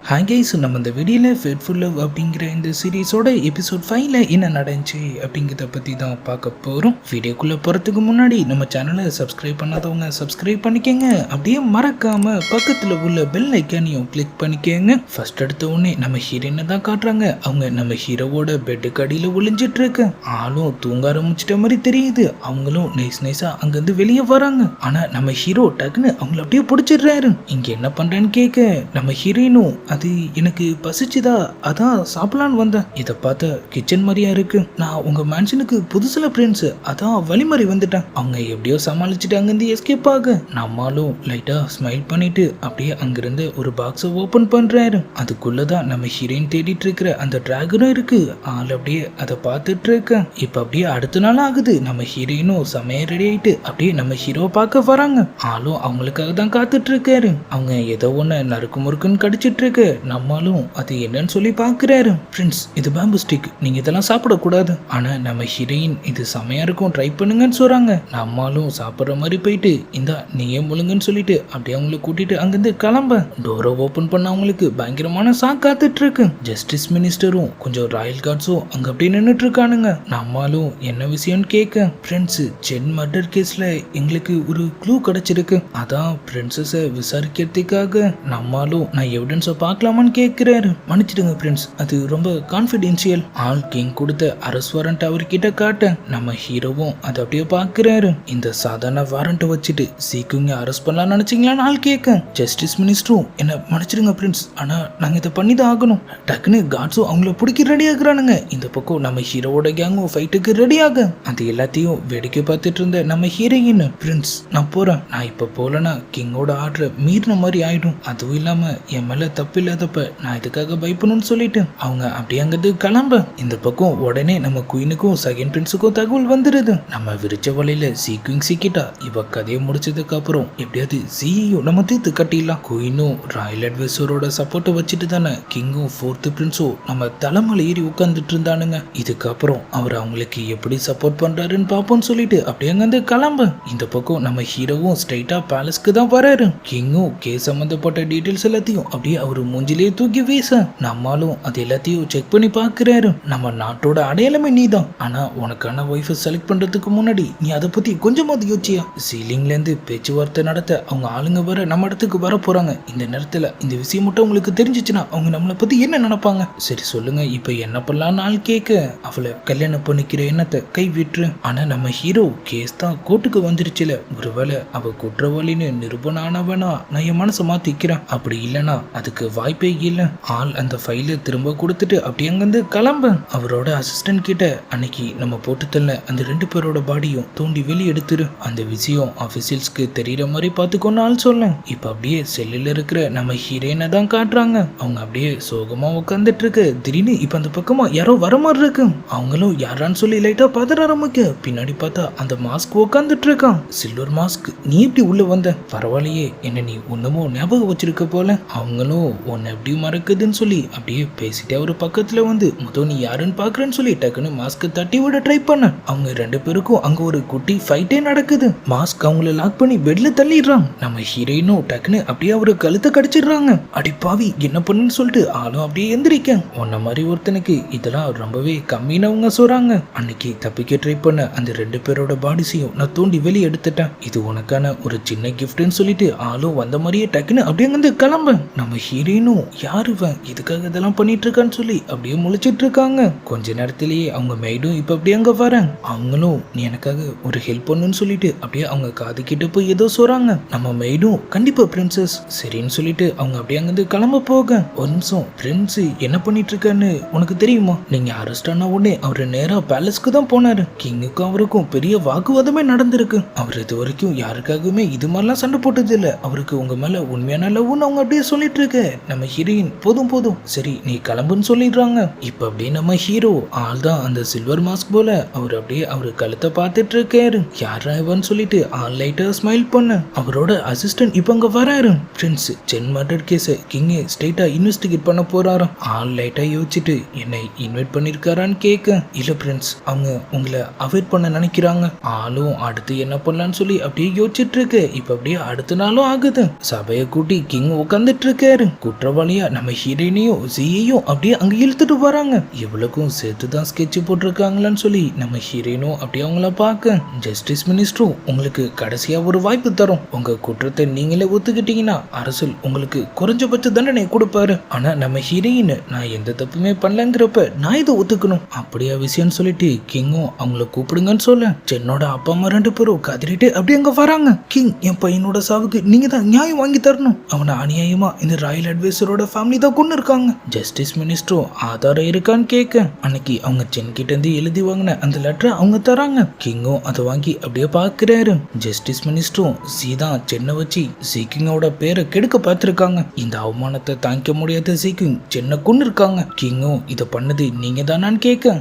Hi guys, நம்ம இந்த வீடியோவில் ஃபேட்ஃபுல் லவ் அப்படிங்கிற இந்த சீரீஸோட எபிசோட் 5ல் என்ன நடந்துச்சு அப்படிங்கிறத பற்றி தான் பார்க்க போகிறோம். வீடியோக்குள்ளே போகிறதுக்கு முன்னாடி நம்ம சேனலை சப்ஸ்கிரைப் பண்ணாதவங்க சப்ஸ்கிரைப் பண்ணிக்கோங்க. அப்படியே மறக்காமல் பக்கத்தில் உள்ள பெல் ஐக்கானையும் கிளிக் பண்ணிக்கோங்க. ஃபர்ஸ்ட் எடுத்த உடனே நம்ம ஹீரோயினை தான் காட்டுறாங்க. அவங்க நம்ம ஹீரோவோட பெட்டுக்கு அடியில் ஒளிஞ்சிட்டு இருக்கு. ஆளும் தூங்க ஆரம்பிச்சிட்ட மாதிரி தெரியுது. அவங்களும் நைஸாக அங்கேருந்து வெளியே வராங்க. ஆனால் நம்ம ஹீரோ டக்குன்னு அவங்கள அப்படியே பிடிச்சிடுறாரு. இங்கே என்ன பண்ணுறேன்னு கேட்க நம்ம ஹீரோயினும் அது எனக்கு பசிச்சுதா, அதான் சாப்பிடலான்னு வந்தேன். இதை பார்த்த கிச்சன் மாதிரியா இருக்கு. நான் உங்க மேன்ஷனுக்கு புதுசுல ஃப்ரெண்ட்ஸ், அதான் வழிமாறி வந்துட்டேன். அவங்க எப்படியோ சமாளிச்சுட்டு அங்கிருந்து எஸ்கேப் ஆக நம்மளும் லைட்டா ஸ்மைல் பண்ணிட்டு அப்படியே அங்கிருந்து ஒரு பாக்ஸை ஓபன் பண்றாரு. அதுக்குள்ளதான் நம்ம ஹீரோயின் தேடிட்டு இருக்கிற அந்த டிராகனும் இருக்கு. ஆள் அப்படியே அதை பார்த்துட்டு இருக்கேன். இப்ப அப்படியே அடுத்த நாள் ஆகுது. நம்ம ஹீரோயினும் சமைய ரெடி ஆயிட்டு அப்படியே நம்ம ஹீரோவை பார்க்க வராங்க. ஆளும் அவங்களுக்காக தான் காத்துட்டு இருக்காரு. அவங்க ஏதோ ஒண்ணு நறுக்கு முறுக்குன்னு கடிச்சிட்டு இருக்கு. நம்மளும் அது என்னன்னு சொல்லி பாக்குறாரு. ஃப்ரெண்ட்ஸ், இது பேம்பு ஸ்டிக், நீங்க இதெல்லாம் சாப்பிடக்கூடாது. ஆனா நம்ம ஹீரோயின் இது செமையா இருக்கும், ட்ரை பண்ணுங்கன்னு சொல்றாங்க. நம்மளும் சாப்பிட்ற மாதிரி போயிட்டு இந்தா நீயே முழுங்கன்னு சொல்லிட்டு அப்படியே அவங்களை கூட்டிட்டு அங்கிருந்து கிளம்ப டோரை ஓபன் பண்ண அவங்களுக்கு பயங்கரமான சாக் காத்துட்டு இருக்கு. ஜஸ்டிஸ் மினிஸ்டரும் கொஞ்சம் ராயல் கார்ட்ஸும் அங்க அப்படியே நின்றுட்டு இருக்கானுங்க. நம்மளும் என்ன விஷயம்னு கேட்க, ஃப்ரெண்ட்ஸ் ஜென் மர்டர் கேஸ்ல எங்களுக்கு ஒரு க்ளூ கிடைச்சிருக்கு, அதான் பிரின்சஸை விசாரிக்கிறதுக்காக நம்மளும் நான் எவிடன்ஸை பார்க்கலாமான்னு கேட்கிறாரு. மன்னிச்சிடுங்க ஃப்ரெண்ட்ஸ், அது ரொம்ப கான்ஃபிடென்ஷியல். ஆல் கிங் கொடுத்த அரெஸ்ட் வாரண்ட் அவர்கிட்ட காட்ட நம்ம ஹீரோவும் அதை அப்படியே பார்க்கிறாரு. இந்த சாதாரண வாரண்ட்டை வச்சுட்டு சீக்கிரம் அரெஸ்ட் பண்ணலாம்னு நினைச்சீங்களான்னு ஆள் கேட்க, ஜஸ்டிஸ் மினிஸ்டரும் என்ன மன்னிச்சிடுங்க ஃப்ரெண்ட்ஸ், ஆனா நாங்க இதை பண்ணி தான் ஆகணும். டக்குன்னு காட்ஸும் அவங்கள பிடிக்க ரெடி ஆகுறானுங்க. இந்த பக்கம் நம்ம ஹீரோவோட கேங்கும் ஃபைட்டுக்கு ரெடி ஆக அது எல்லாத்தையும் வேடிக்கை பார்த்துட்டு இருந்த நம்ம ஹீரோயின், ஃப்ரெண்ட்ஸ் நான் போறேன், நான் இப்ப போலனா கிங்கோட ஆர்டரை மீறின மாதிரி ஆயிடும். அதுவும் இல்லாம என் மேல தப்பு இல்லாதப்ப நான் இதுக்காக பயப்படணும்னு சொல்லிட்டு அவங்க அப்படியே அங்கிருந்து கிளம்ப இந்த பக்கம் உடனே நம்ம குயினுக்கும் செகண்ட் பிரின்ஸுக்கும் தகவல் வந்துடுது. நம்ம விரிச்ச வலையில சீக்கிங் சிக்கிட்டா இவ கதையை முடிச்சதுக்கு அப்புறம் எப்படியாவது ஜியையும் நம்ம தீர்த்து கட்டிடலாம். குயினும் ராயல் அட்வைசரோட சப்போர்ட்டை வச்சுட்டு தானே கிங்கும் ஃபோர்த் பிரின்ஸும் நம்ம தலைமலை ஏறி உட்காந்துட்டு இருந்தானுங்க. இதுக்கப்புறம் அவர் அவங்களுக்கு எப்படி சப்போர்ட் பண்றாருன்னு பார்ப்போம்னு சொல்லிட்டு அப்படியே அங்கிருந்து கிளம்ப இந்த பக்கம் நம்ம ஹீரோவும் ஸ்ட்ரைட்டா பேலஸ்க்கு தான் வராரு. கிங்கும் கேஸ் சம்பந்தப்பட்ட டீட்டெயில்ஸ் எல்லாத்தையும் அப்படியே அவரு மூஞ்சிலேயே தூக்கி வீச நம்மளும் அது எல்லாத்தையும் செக் பண்ணி பாக்குறாரு. நம்ம நாட்டோட அடையாளமே நீதான், ஆனா உனக்கான ஒய்ஃபை செலக்ட் பண்றதுக்கு முன்னாடி நீ அதை பத்தி கொஞ்சமாவது யோசிச்சியா? சீலிங்ல இருந்து பேச்சுவார்த்தை நடத்த அவங்க ஆளுங்க வர நம்ம இடத்துக்கு வர போறாங்க. இந்த நேரத்துல இந்த விஷயம் மட்டும் உங்களுக்கு தெரிஞ்சிச்சுன்னா அவங்க நம்மளை பத்தி என்ன நினைப்பாங்க? சரி சொல்லுங்க, இப்ப என்ன பண்ணலாம்னு ஆள் கேட்க, அவளை கல்யாணம் பண்ணிக்கிற எண்ணத்தை கை விட்டுரு. ஆனா நம்ம ஹீரோ கேஸ் தான் கோர்ட்டுக்கு வந்துருச்சுல, ஒருவேளை அவ குற்றவாளின்னு நிரூபணம் ஆனவனா நான் என் மனசை மாத்திக்கிறேன், அப்படி இல்லைன்னா அதுக்கு வாய்ப்பே இல்லை. ஆள் அந்த ஃபைலை திரும்ப கொடுத்துட்டு அப்படி அங்கிருந்து கிளம்ப அவரோட அசிஸ்டன்ட் கிட்ட, அன்னைக்கு நம்ம போட்டு தள்ள அந்த 2 பேரோட பாடியும் தோண்டி வெளியே எடுத்துரு, அந்த விஷயம் ஆபீசியல்ஸ்க்கு தெரியற மாதிரி பார்த்துக்கோன்னு ஆள் சொல்ல. இப்ப அப்படியே செல்லில் இருக்கிற நம்ம ஹீரோயினை தான் காட்டுறாங்க. அவங்க அப்படியே சோகமா உட்காந்துட்டு இருக்கு. திடீர்னு இப்ப அந்த பக்கமா யாரோ வர மாதிரி இருக்கு. அவங்களும் யாரான்னு சொல்லி லைட்டா பதற ஆரம்பிக்க, பின்னாடி பார்த்தா அந்த மாஸ்க் உட்காந்துட்டு இருக்கான். சில்வர் மாஸ்க், நீ எப்படி உள்ள வந்த? பரவாயில்லையே, என்ன நீ ஒண்ணுமோ ஞாபகம் வச்சிருக்க போல. அவங்களும் உன்னை எப்படி மறக்குதுன்னு சொல்லி அப்படியே பேசிட்டே ஒரு பக்கத்துல வந்து முதல் நீ யாருன்னு பாக்குறேன்னு சொல்லி டக்குன்னு மாஸ்க் தட்டி விட ட்ரை பண்ண. அவங்க 2 பேருக்கும் அங்க ஒரு குட்டி ஃபைட்டே நடக்குது. மாஸ்க் அவங்கள லாக் பண்ணி பெட்ல தள்ளிடுறான். நம்ம ஹீரோயினும் டக்குன்னு அப்படியே அவரு கழுத்தை கடிச்சிடுறாங்க. அடி பாவி, என்ன பண்ணுன்னு சொல்லிட்டு ஆளும் அப்படியே எந்திரிக்க, உன்ன மாதிரி ஒருத்தனுக்கு இதெல்லாம் ரொம்பவே கம்மின்னு அவங்க சொல்றாங்க. அன்னைக்கு தப்பிக்க ட்ரை பண்ண அந்த 2 பேரோட பாடிஸையும் நான் தோண்டி வெளியே எடுத்துட்டேன், இது உனக்கான ஒரு சின்ன கிஃப்ட்னு சொல்லிட்டு ஆளும் வந்த மாதிரியே டக்குன்னு அப்படியே வந்து கிளம்ப நம்ம ஹீரோயினும் யாரு இதுக்காக இதெல்லாம் பண்ணிட்டு இருக்கான்னு சொல்லி அப்படியே முழிச்சிட்டு இருக்காங்க. கொஞ்ச நேரத்திலேயே அவங்க மெய்டும் இப்ப அப்படியே அங்க வராங்க. அவங்களும் நீ எனக்காக ஒரு ஹெல்ப் பண்ணுன்னு சொல்லிட்டு அப்படியே அவங்க காது கிட்ட போய் ஏதோ சொல்றாங்க. நம்ம மெய்டும் கண்டிப்பா பிரின்சஸ் சரின்னு சொல்லிட்டு அவங்க அப்படியே அங்கிருந்து கிளம்ப போக, ஒரு நிமிஷம் பிரின்ஸ் என்ன பண்ணிட்டு இருக்கான்னு உனக்கு தெரியுமா? நீங்க அரெஸ்ட் ஆன உடனே அவரு நேரா பேலஸ்க்கு தான் போனாரு. கிங்குக்கும் அவருக்கும் பெரிய வாக்குவாதமே நடந்திருக்கு. அவர் இது வரைக்கும் யாருக்காகவுமே இது மாதிரிலாம் சண்டை போட்டது இல்ல. அவருக்கு உங்க மேல உண்மையான லவ்னு அவங்க அப்படியே சொல்லிட்டு இருக்கு. நம்ம ஹீரோயின் போதும் சரி நீ கிளம்புன்னு சொல்லிடுறாங்க. இப்ப அப்படியே நம்ம ஹீரோ ஆள் தான் அந்த சில்வர் மாஸ்க் போல அவர் அப்படியே அவரு கழுத்தை பார்த்துட்டு இருக்காரு. யாரா இவன்னு சொல்லிட்டு ஆள் லைட்டா ஸ்மைல் பண்ண அவரோட அசிஸ்டன்ட் இப்ப அங்க வராரு. ஃப்ரெண்ட்ஸ் ஜென் மர்டர் கேஸை கிங் ஸ்ட்ரைட்டா இன்வெஸ்டிகேட் பண்ண போறாராம். ஆள் லைட்டா யோசிச்சுட்டு என்னை இன்வைட் பண்ணிருக்காரான்னு கேட்க, இல்ல ஃப்ரெண்ட்ஸ் அவங்க உங்களை அவாய்ட் பண்ண நினைக்கிறாங்க. ஆளும் அடுத்து என்ன பண்ணலான்னு சொல்லி அப்படியே யோசிச்சுட்டு இருக்கு. இப்ப அப்படியே அடுத்த நாளும் ஆகுது. சபையை கூட்டி கிங் உட்காந்துட்டு இருக்காரு. குற்றவாளியா நம்ம ஹீரோயினையும் ஜியையும் அப்படியே அங்க இழுத்துட்டு வராங்க. இவளுக்கும் சேர்த்துதான் ஸ்கெட்ச் போட்டிருக்காங்களான்னு சொல்லி நம்ம ஹீரோயினும் அப்படியே அவங்கள பார்க்க, ஜஸ்டிஸ் மினிஸ்டரும் உங்களுக்கு கடைசியா ஒரு வாய்ப்பு தரும், உங்க குற்றத்தை நீங்களே ஒத்துக்கிட்டீங்கன்னா அரசு உங்களுக்கு குறைஞ்சபட்ச தண்டனை கொடுப்பாரு. ஆனா நம்ம ஹீரோயின் நான் எந்த தப்புமே பண்ணலங்கிறப்ப நான் இதை ஒத்துக்கணும் அப்படியா விஷயம்னு சொல்லிட்டு கிங்கும் அவங்கள கூப்பிடுங்கன்னு சொல்ல, சென்னோட அப்பா அம்மா 2 பேரும் கதறிட்டு அப்படி அங்க வராங்க. கிங் என் பையனோட சாவுக்கு நீங்க தான் நியாயம் வாங்கி தரணும், அவனை அநியாயமா இந்த ராயல் அட்வைசரோட ஃபேமிலி தான் கொண்டு இருக்காங்க. ஜஸ்டிஸ் மினிஸ்டரும் ஆதாரம் இருக்கான்னு கேட்க, அன்னைக்கு அவங்க சென் கிட்ட இருந்து எழுதி வாங்கின அந்த லெட்டரை அவங்க தராங்க. கிங்கும் அதை வாங்கி அப்படியே பாக்குறாரு. ஜஸ்டிஸ் மினிஸ்டரும் சீதா சென்னை வச்சு சீக்கிங்கோட பேரை கெடுக்க பார்த்திருக்காங்க, இந்த அவமானத்தை தாங்கிக்க முடியாத சீக்கிங் சென்னை கொண்டு இருக்காங்க. கிங்கும் இதை பண்ணது நீங்க தானான்னு கேட்க,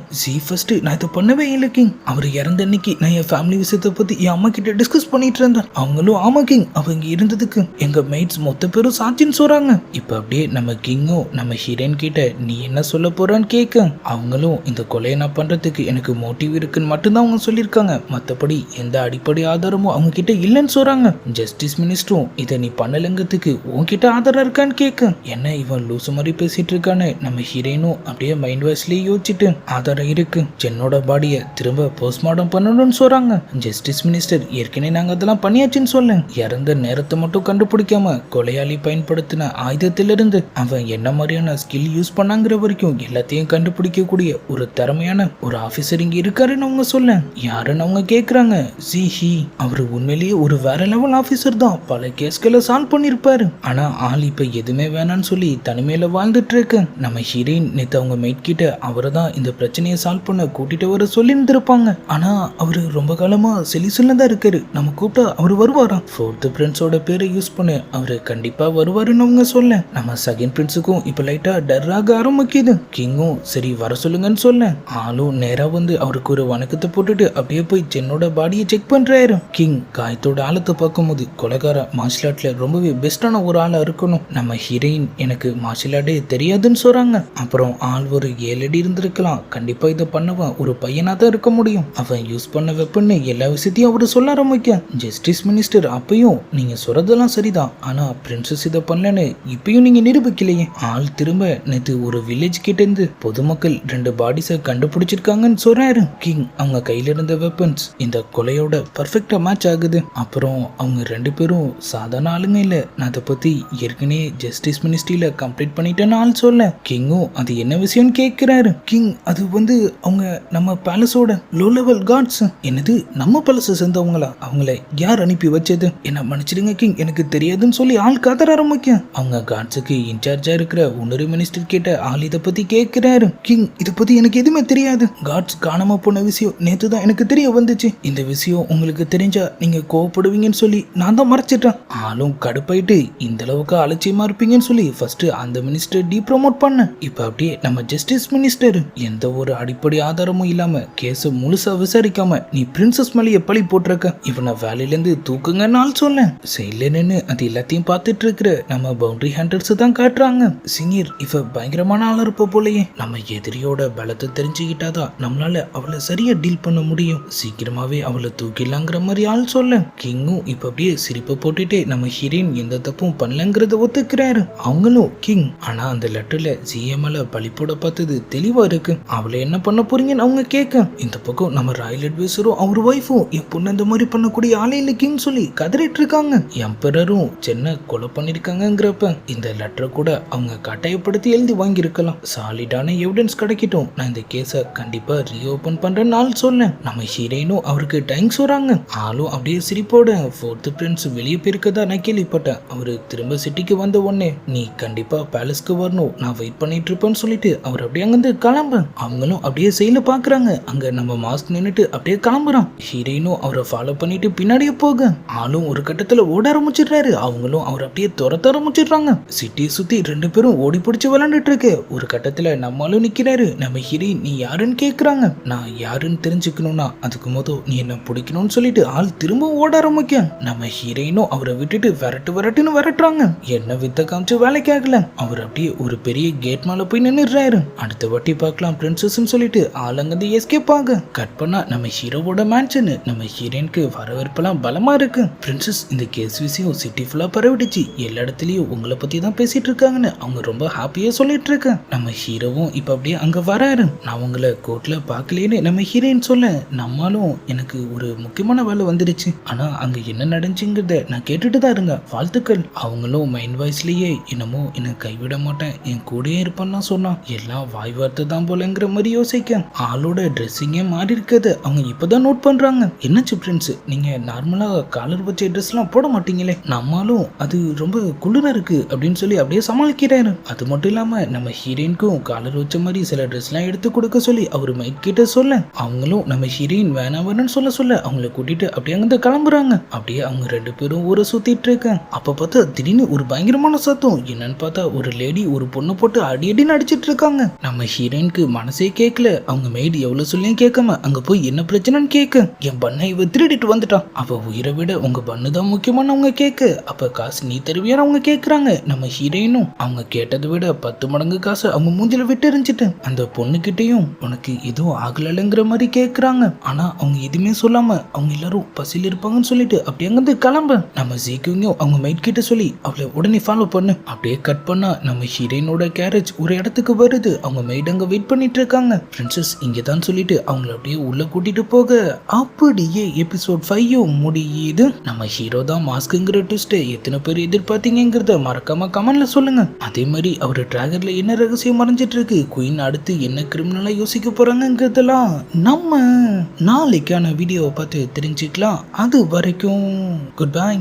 ஃபர்ஸ்ட் நான் இதை பண்ணவே இல்லை கிங், அவர் இறந்த அன்னைக்கு நான் என் ஃபேமிலி விஷயத்தை பத்தி என் அம்மா கிட்ட டிஸ்கஸ் பண்ணிட்டு இருந்தேன், அவங்களும் ஆமா கிங் அவங்க இருந்ததுக்கு எங்க மெய்ட்ஸ் மொத்த பேரும் சாட்சின்னு சொல்றாங்க. இப்ப அப்படியே நம்ம கிங்கும் நம்ம ஹீரோயின் கிட்ட நீ என்ன சொல்ல போறான்னு கேட்க, அவங்களும் இந்த கொலையை நான் பண்றதுக்கு எனக்கு மோட்டிவ் இருக்குன்னு மட்டும்தான் அவங்க சொல்லியிருக்காங்க, மற்றபடி எந்த அடிப்படை ஆதாரமும் அவங்க கிட்ட இல்லைன்னு சொல்றாங்க. ஜஸ்டிஸ் மினிஸ்டரும் இதை நீ பண்ணலங்கிறதுக்கு உன்கிட்ட ஆதாரம் இருக்கான்னு கேட்க, என்ன இவன் லூசு மாதிரி பேசிட்டு இருக்கான்னு நம்ம ஹீரோயினும் அப்படியே மைண்ட் வாய்ஸ்லயே யோசிச்சுட்டு ஆதாரம் இருக்கு, சென்னோட பாடியை திரும்ப போஸ்ட்மார்ட்டம் பண்ணணும்னு சொல்றாங்க. ஜஸ்டிஸ் மினிஸ்டர் ஏற்கனவே நாங்க அதெல்லாம் பண்ணியாச்சுன்னு சொல்ல, இறந்த நேரத்தை மட்டும் கண்டுபிடிக்காம கொலையாளி பயன்படுத்தின ஆயுதத்திலிருந்து அவன் என்ன மாதிரியான ஸ்கில் யூஸ் பண்ணாங்கிற வரைக்கும் எல்லாத்தையும் கண்டுபிடிக்கக்கூடிய ஒரு திறமையான ஒரு ஆபீசர் இங்க இருக்காருன்னு அவங்க சொல்ல, யாருன்னு அவங்க கேக்குறாங்க. ஜிஹி அவரு உண்மையிலேயே ஒரு வேற லெவல் ஆபீசர் தான், பல கேஸ்களை சால்வ் பண்ணிருப்பாரு, ஆனா ஆள் இப்ப எதுவுமே வேணான்னு சொல்லி தனிமையில வாழ்ந்துட்டு இருக்கு. நம்ம ஹீரோயின் நேத்து அவங்க மெய்ட் கிட்ட அவரை தான் இந்த பிரச்சனையை சால்வ் பண்ண கூட்டிட்டு வர சொல்லி இருந்திருப்பாங்க, ஆனா அவரு ரொம்ப காலமா செலிசன்ல தான் இருக்காரு, நம்ம கூப்பிட்டா அவரு வருவாராம். 4th பிரின்ஸோட பேரை யூஸ் பண்ண அவரு கண்டிப்பா வருவாருன்னு அவங்க சொல்ல, நம்ம செகண்ட் பிரின்ஸுக்கும் இப்ப லைட்டா டர்ராக ஆரம்பிக்குது. கிங்கும் சரி வர சொல்லுங்கன்னு சொல்ல, ஆளும் நேரா வந்து அவருக்கு ஒரு வணக்கத்தை போட்டுட்டு அப்படியே போய் சென்னோட பாடியை செக் பண்றாரு. கிங் காயத்தோட ஆழத்தை பார்க்கும்போது கொலைகார மார்ஷல் ஆர்ட்ல ரொம்பவே பெஸ்டான ஒரு ஆளா இருக்கணும், நம்ம ஹீரோயின் எனக்கு மார்ஷல் ஆர்ட்டே தெரியாதுன்னு சொல்றாங்க. அப்புறம் ஆள் ஒரு 7 அடி இருந்திருக்கலாம், கண்டிப்பா இதை பண்ணவன் ஒரு பையனா தான் இருக்க முடியும், அவன் யூஸ் பண்ண வெப்பன்னு எல்லா விஷயத்தையும் அவரு சொல்ல ஆரம்பிக்க, ஜஸ்டிஸ் மினிஸ்டர் அப்பயும் நீங்க சொல்றதெல்லாம் சரிதான், ஆனா பிரின்சஸ் இதை பண்ணலன்னு இப்பயும் நீங்க நிரூபிக்கலையே. ஆள் திரும்ப நேத்து ஒரு வில்லேஜ் கிட்ட இருந்து பொதுமக்கள் 2 பாடிஸை கண்டுபிடிச்சிருக்காங்கன்னு சொல்றாரு. கிங் அவங்க கையில இருந்த வெப்பன்ஸ் இந்த கொலையோட பர்ஃபெக்டா மேட்ச் ஆகுது. அப்புறம் அவங்க 2 பேரும் சாதாரண ஆளுங்க இல்ல, நான் அதை பத்தி ஏற்கனவே ஜஸ்டிஸ் மினிஸ்ட்ரியில கம்ப்ளீட் பண்ணிட்டேன்னு ஆள் சொல்ல, கிங்கும் அது என்ன விஷயம்னு கேட்கிறாரு. கிங் அது வந்து அவங்க நம்ம பேலஸோட லோ லெவல் கார்ட்ஸ். என்னது நம்ம பேலஸை சேர்ந்தவங்களா? அவங்கள யார் அனுப்பி வச்சது? என்ன மன்னிச்சிடுங்க கிங் எனக்கு தெரியாதுன்னு சொல்லி ஆள் கதற ஆரம்பிக்க, அவங்க கார்ட்ஸுக்கு இன்சார்ஜா இருக்கிற இன்னொரு மினிஸ்டர் கிட்ட ஆள் இதை பத்தி கேட்கிறாரு. கிங் இதை பத்தி எனக்கு எதுவுமே தெரியாது, கார்ட்ஸ் காணாம போன விஷயம் நேத்து தான் எனக்கு தெரிய வந்துச்சு, இந்த விஷயம் உங்களுக்கு தெரிஞ்சா நீங்க கோவப்படுவீங்கன்னு சொல்லி நான் தான் மறைச்சிட்டேன். ஆளும் கடுப்பாயிட்டு இந்த அளவுக்கு அலட்சியமா இருப்பீங்கன்னு சொல்லி ஃபர்ஸ்ட் அந்த மினிஸ்டர் ப்ரோமோட் பண்ண, இப்ப அப்படியே நம்ம ஜஸ்டிஸ் மினிஸ்டர் எந்த ஒரு அடிப்படை ஆதாரமும் இல்லாம கேஸ முழுசா விசாரிக்காம நீ பிரின்சஸ் மேலேயே பழி போட்டிருக்க, இவனை வேலையில இருந்து தூக்குங்கன்னு ஆள் சொல்ல, சைட்ல நின்னு அது எல்லாத்தையும் பார்த்துட்டு இருக்கிற நம்ம பவுண்டரி ஹண்டர்ஸ் தான் காட்டுறாங்க. சீனியர் இவ பயங்கரமான ஆளா இருப்ப போலயே, நம்ம எதிரியோட பலத்தை தெரிஞ்சுக்கிட்டாதான் நம்மளால அவளை சரியா டீல் பண்ண முடியும், சீக்கிரமாவே அவளை தூக்கிடலாங்கிற மாதிரி ஆள் சொல்ல, கிங்கும் இப்ப அப்படியே சிரிப்பை போட்டுட்டே நம்ம ஹீரோயின் எந்த தப்பும் பண்ணலங்கிறத ஒத்துக்கிறாரு. அவங்களும் கிங் ஆனா அந்த லெட்டர்ல ஜிஎம்எல பழி போட பார்த்தது தெளிவா இருக்கு, அவளை என்ன பண்ண போறீங்கன்னு அவங்க கேட்க, இந்த பக்கம் நம்ம ராயல் அட்வைசரும் அவர் ஒய்ஃபும் என் பொண்ணு இந்த மாதிரி பண்ணக்கூடிய ஆளே இல்லை கிங் சொல்லி கதறிட்டு இருக்காங்க. எம்பரரும் சென்னை கொலை பண்ணிருக்காங்கிறப்ப இந்த லெட்டரை கூட அவங்க கட்டாயப்படுத்தி எழுதி வாங்கியிருக்கலாம், சாலிடான எவிடன்ஸ் கிடைக்கட்டும், நான் இந்த கேஸை கண்டிப்பா ரீஓபன் பண்றேன்னு ஆள் சொன்னேன். நம்ம ஹீரோயினும் அவருக்கு தேங்க்ஸ் வராங்க. ஆளும் அப்படியே சிரிப்போட 4th பிரின்ஸ் வெளியே போயிருக்கதா நான் கேள்விப்பட்டேன், அவரு திரும்ப சிட்டிக்கு வந்த உடனே நீ கண்டிப்பா பேலஸ்க்கு வரணும், நான் வெயிட் பண்ணிட்டு இருப்பேன்னு சொல்லிட்டு அவர் அப்படியே அங்கிருந்து கிளம்ப, அவங்களும் அப்படியே செயல பாக்குறாங்க. அங்க நம்ம மாஸ்க் நின்னுட்டு அப்படியே கிளம்புறான். ஹீரோயினும் அவரை ஃபாலோ பண்ணிட்டு பின்னாடியே போக, ஆளும் ஒரு கட்டத்துல ஓட ஆரம்பிச்சிடுறாரு. அவங்களும் அவர் அப்படியே துரத்த ஆரம்பிச்சிடுறாங்க. சிட்டியை சுத்தி 2 பேரும் ஓடி பிடிச்சு விளையாண்டுட்டு இருக்கு. ஒரு கட்டத்துல நம்மளும் நிக்கிறாரு. நம்ம ஹீரோயின் நீ யாருன்னு கேக்குறாங்க. நான் யாருன்னு தெரிஞ்சுக்கணும்னா அதுக்கு முதல் நீ என்ன பிடிக்கணும்னு சொல்லிட்டு ஆள் திரும்ப ஓட ஆரம்பிக்க, நம்ம ஹீரோயினும் அவரை விட்டுட்டு விரட்டுன்னு விரட்டுறாங்க. என்ன வித்த காமிச்சு வேலைக்கு ஆகல. அவர் அப்படியே ஒரு பெரிய கேட் மேல போய் நின்னுறாரு. அடுத்த வாட்டி பார்க்கலாம் பிரின்சஸ்ன்னு சொல்லிட்டு ஆளுங்க எஸ்கேப் ஆக கட் பண்ணா நம்ம ஹீரோவோட மேன்ஷன். நம்ம ஹீரோயினுக்கு வரவேற்பெல்லாம் பலமா இருக்கு. பிரின்சஸ் இந்த கேஸ் விஷயம் சிட்டி ஃபுல்லா பரவிடுச்சு, எல்லா இடத்துலயும் உங்களை பத்தி தான் தான் பேசிட்டு இருக்காங்கன்னு அவங்க ரொம்ப ஹாப்பியா சொல்லிட்டு இருக்கேன். நம்ம ஹீரோவும் இப்ப அப்படியே அங்க வராரு. நான் உங்களை கோர்ட்ல பார்க்கலேன்னு நம்ம ஹீரோயின் சொல்ல, நம்மளும் எனக்கு ஒரு முக்கியமான வேலை வந்துடுச்சு, ஆனா அங்க என்ன நடந்துச்சுங்கிறத நான் கேட்டுட்டு தான் இருங்க, வாழ்த்துக்கள். அவங்களும் மைண்ட் வாய்ஸ்லயே என்னமோ என்ன கைவிட மாட்டேன், என் கூடயே இருப்பான்னு சொன்னான். எல்லாம் வாய் வார்த்தை தான் போலங்கிற மாதிரி யோசிக்க ஆளோட ட்ரெஸ்ஸிங்கே மாறி இருக்குது. அவங்க இப்பதான் நோட் பண்றாங்க. என்னாச்சு பிரின்ஸ், நீங்க நார்மலா காலர் வச்ச ட்ரெஸ் எல்லாம் போட மாட்டீங்களே, நம்மளும் அது ரொம்ப குளிரா இருக்கு அப்படின்னு சொல்லி அப்படியே சமாளிக்கிறாரு. அது மட்டும் இல்லாம நம்ம ஹீரோயினுக்கும் காலர் வச்ச மாதிரி சில ட்ரெஸ் எல்லாம் எடுத்து கொடுக்க சொல்லி அவர் மைக் கிட்ட சொல்ல, அவங்களும் நம்ம ஹீரோயின் வேணாம் வேணும்னு சொல்ல அவங்கள கூட்டிட்டு அப்படியே அங்கிருந்து கிளம்புறாங்க. அப்படியே அவங்க 2 பேரும் ஊரை சுத்திட்டு இருக்காங்க. அப்ப பார்த்தா திடீர்னு ஒரு பயங்கரமான சத்தம். என்னன்னு பார்த்தா ஒரு லேடி ஒரு பொண்ணு போட்டு அடின்னு அடிச்சிட்டு இருக்காங்க. நம்ம ஹீரோயினுக்கு மனசே கேட்கல. அவங்க மெய்டு எவ்வளவு சொல்லியும் கேட்காம அங்க போய் என்ன பிரச்சனைன்னு கேட்க, என் பண்ணை இவ திருடிட்டு வந்துட்டான், அவ உயிரை விட உங்க பண்ணு தான் முக்கியமான அவங்க கேட்க, அப்ப காசு நீ தருவியான்னு அவங்க கேட்கறாங்க. நம்ம ஹீரோயினும் அவங்க கேட்டதை விட 10 மடங்கு காசு அவங்க மூஞ்சில விட்டு எரிஞ்சிட்டு அந்த பொண்ணுகிட்டையும் உனக்கு எதுவும் ஆகலங்கிற மாதிரி கேட்கறாங்க. ஆனா அவங்க எதுவுமே சொல்லாம அவங்க எல்லாரும் பசியில் இருப்பாங்கன்னு சொல்லிட்டு அப்படியே அங்கிருந்து கிளம்ப நம்ம ஜீக்குங்க அவங்க மைட் கிட்ட சொல்லி அவளை உடனே ஃபாலோ பண்ணு. அப்படியே கட் பண்ணா நம்ம ஹீரோயினோட கேரேஜ் ஒரு இடத்துக்கு வருது. அவங்க மைட் அங்க வெயிட் பண்ணிட்டு இருக்காங்க. பிரின்சஸ் இங்கதான் சொல்லிட்டு அவங்கள அப்படியே உள்ள கூட்டிட்டு போக அப்படியே எபிசோட் 5 முடியுது. நம்ம ஹீரோ தான் மாஸ்க்குங்கிற ட்விஸ்ட் எத்தனை பேர் எதிர்பார்த்தீங்கிறத மறக்காம கமெண்ட்ல சொல்லுங்க. அதே மாதிரி அவர் டிராகர்ல என்ன ரகசியம் மறைஞ்சிட்டு இருக்கு, குயின் அடுத்து என்ன கிரிமினலா யோசிக்க போறாங்கிறதெல்லாம் நம்ம நாளைக்கான வீடியோவை பார்த்து தெரிஞ்சுக்கலாம். அது வரைக்கும் குட் பை.